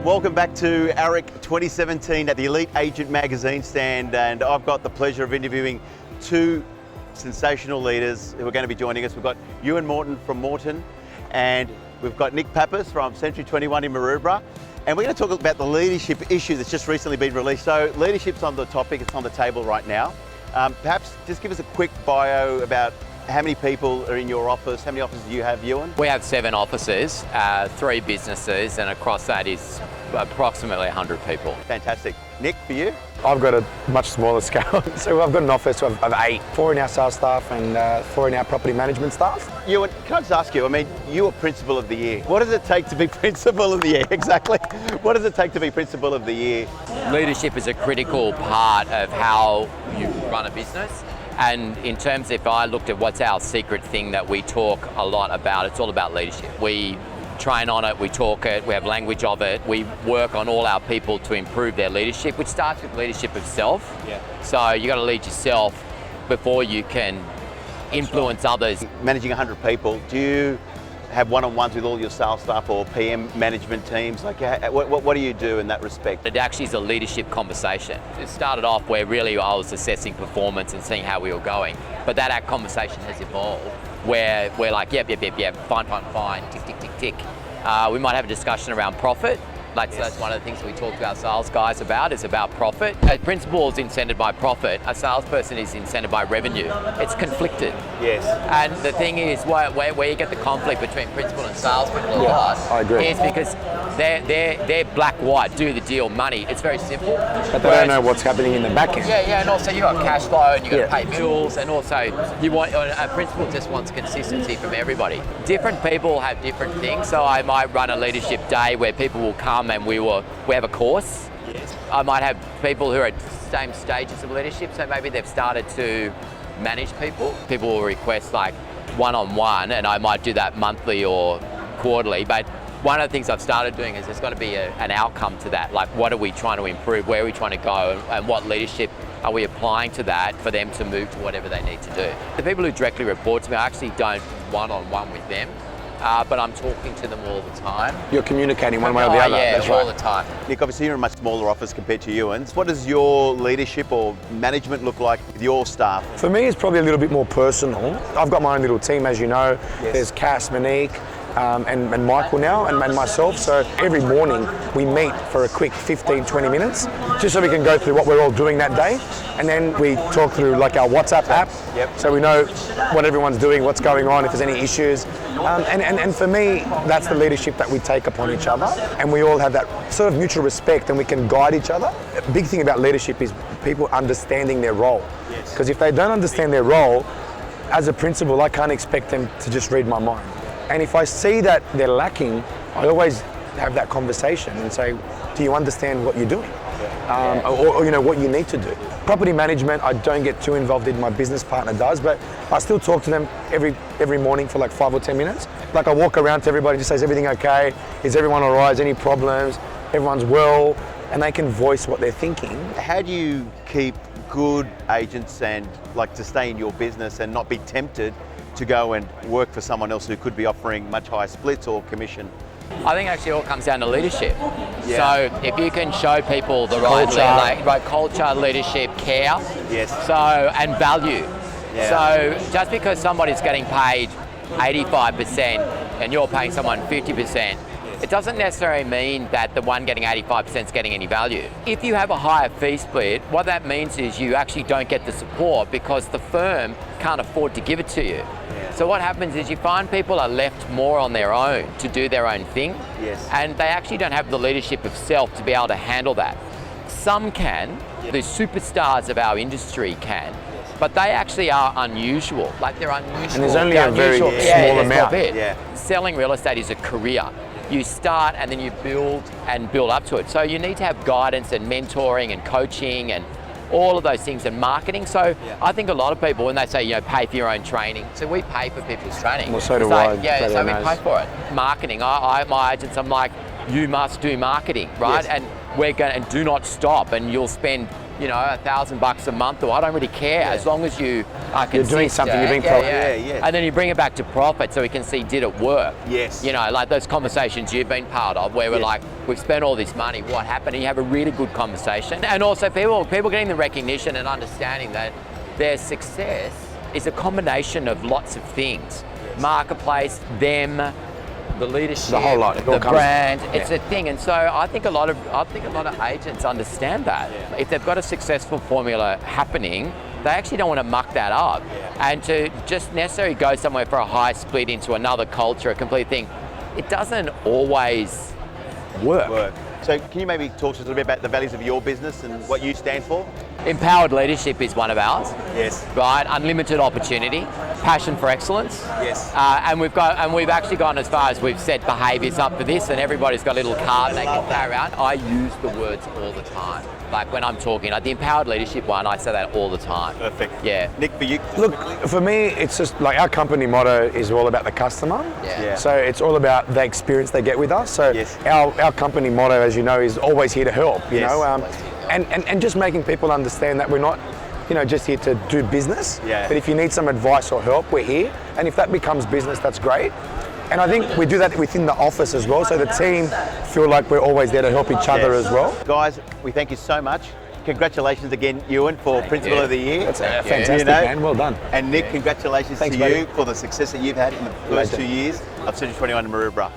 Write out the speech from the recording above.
Welcome back to AREC2017 at the Elite Agent Magazine stand, and I've got the pleasure of interviewing two sensational leaders who are going to be joining us. We've got Ewan Morton from Morton, and we've got Nick Pappas from Century 21 in Maroubra, and we're going to talk about the leadership issue that's just recently been released. So leadership's on the topic, it's on the table right now. Perhaps just give us a quick bio about how many people are in your office. How many offices do you have, Ewan? We have 7 offices, 3 businesses, and across that is approximately 100 people. Fantastic. Nick, for you? I've got a much smaller scale. So I've got an office of 8, 4 in our sales staff and 4 in our property management staff. Ewan, can I just ask you, I mean, you are Principal of the Year. What does it take to be Principal of the Year? Exactly. What does it take to be Principal of the Year? Leadership is a critical part of how you run a business. And in terms, if I looked at what's our secret thing that we talk a lot about, it's all about leadership. We train on it, we talk it, we have language of it, we work on all our people to improve their leadership, which starts with leadership of self. Yeah. So you got to lead yourself before you can influence others. Managing 100 people, do you have one-on-ones with all your sales staff or PM management teams? Like, what do you do in that respect? It actually is a leadership conversation. It started off where really I was assessing performance and seeing how we were going. But that conversation has evolved where we're like, yep, fine, tick. We might have a discussion around profit. Like, so that's one of the things we talk to our sales guys about, is about profit. A principal is incented by profit, a salesperson is incented by revenue. It's conflicted. Yes. And the thing is, where you get the conflict between principal and salespeople a lot, I agree. is because they're black-white, do the deal, money. It's very simple. But they don't know what's happening in the back end. Yeah, and also you got cash flow and you got to pay bills, and also you want a principal just wants consistency from everybody. Different people have different things, so I might run a leadership day where people will come and we have a course. Yes. I might have people who are at the same stages of leadership, so maybe they've started to manage people. People will request like one-on-one, and I might do that monthly or quarterly, but one of the things I've started doing is there's got to be an outcome to that. Like, what are we trying to improve? Where are we trying to go? And what leadership are we applying to that for them to move to whatever they need to do? The people who directly report to me, I actually don't one-on-one with them, but I'm talking to them all the time. You're communicating one way or the other. Yeah, That's all right. the time. Nick, obviously you're in a much smaller office compared to Ewan's. What does your leadership or management look like with your staff? For me, it's probably a little bit more personal. I've got my own little team, as you know. Yes. There's Cass, Monique, and Michael now, and myself. So every morning we meet for a quick 15-20 minutes, just so we can go through what we're all doing that day. And then we talk through like our WhatsApp app, so we know what everyone's doing, what's going on, if there's any issues. And for me, that's the leadership that we take upon each other, and we all have that sort of mutual respect, and we can guide each other. A big thing about leadership is people understanding their role. Because if they don't understand their role, as a principal, I can't expect them to just read my mind. And if I see that they're lacking, I always have that conversation and say, do you understand what you're doing? Or you know, what you need to do. Property management, I don't get too involved in, my business partner does, but I still talk to them every morning for like 5 or 10 minutes. Like, I walk around to everybody, just says, everything okay? Is everyone all right? Is any problems? Everyone's well, and they can voice what they're thinking. How do you keep good agents and like to stay in your business and not be tempted to go and work for someone else who could be offering much higher splits or commission? I think actually it all comes down to leadership. Yeah. So if you can show people the right culture, leadership, care, and value. Yeah. So just because somebody's getting paid 85% and you're paying someone 50%, it doesn't necessarily mean that the one getting 85% is getting any value. If you have a higher fee split, what that means is you actually don't get the support because the firm can't afford to give it to you. So what happens is you find people are left more on their own to do their own thing, and they actually don't have the leadership of self to be able to handle that. Some can, the superstars of our industry can, but they actually are unusual. Like, they're unusual. And there's only a very small amount. Selling real estate is a career. You start and then you build up to it. So you need to have guidance and mentoring and coaching and all of those things, and marketing. So I think a lot of people, when they say, you know, pay for your own training, so we pay for people's training. Well, so do I. Yeah, so we pay for it. Marketing, my agents, I'm like, you must do marketing, right? And we're going, and do not stop, and you'll spend you know, $1,000 a month, or I don't really care, as long as you are consistent. You're doing something, you're being proactive. Yeah. And then you bring it back to profit so we can see, did it work? Yes. You know, like those conversations you've been part of where we're like, we've spent all this money, what happened? And you have a really good conversation. And also people getting the recognition and understanding that their success is a combination of lots of things. Marketplace, them, the leadership, The whole lot. It all the comes- brand, yeah. it's a thing. And so I think a lot of agents understand that. If they've got a successful formula happening, they actually don't want to muck that up. And to just necessarily go somewhere for a high split into another culture, a complete thing, it doesn't always work. So can you maybe talk to us a little bit about the values of your business and what you stand for? Empowered leadership is one of ours. Yes. Right, unlimited opportunity, passion for excellence. Yes. And we've actually gone as far as we've set behaviours up for this, and everybody's got a little card they can carry around. I use the words all the time. Like when I'm talking, like the empowered leadership one, I say that all the time. Perfect. Yeah. Nick, for you? Look, for me, it's just like our company motto is all about the customer. Yeah. So it's all about the experience they get with us. So Yes. our company motto, as you know, is always here to help. You Yes. know, Always here to help. and just making people understand that we're not, you know, just here to do business. Yeah. But if you need some advice or help, we're here. And if that becomes business, that's great. And I think we do that within the office as well. So the team feel like we're always there to help each other as well. Guys, we thank you so much. Congratulations again, Ewan, for Principal you. of the Year. That's Thank you. fantastic, You know? man. Well done. And Nick, congratulations Thanks, to buddy. you for the success that you've had in the first Pleasure. 2 years of Century 21 in Maroubra.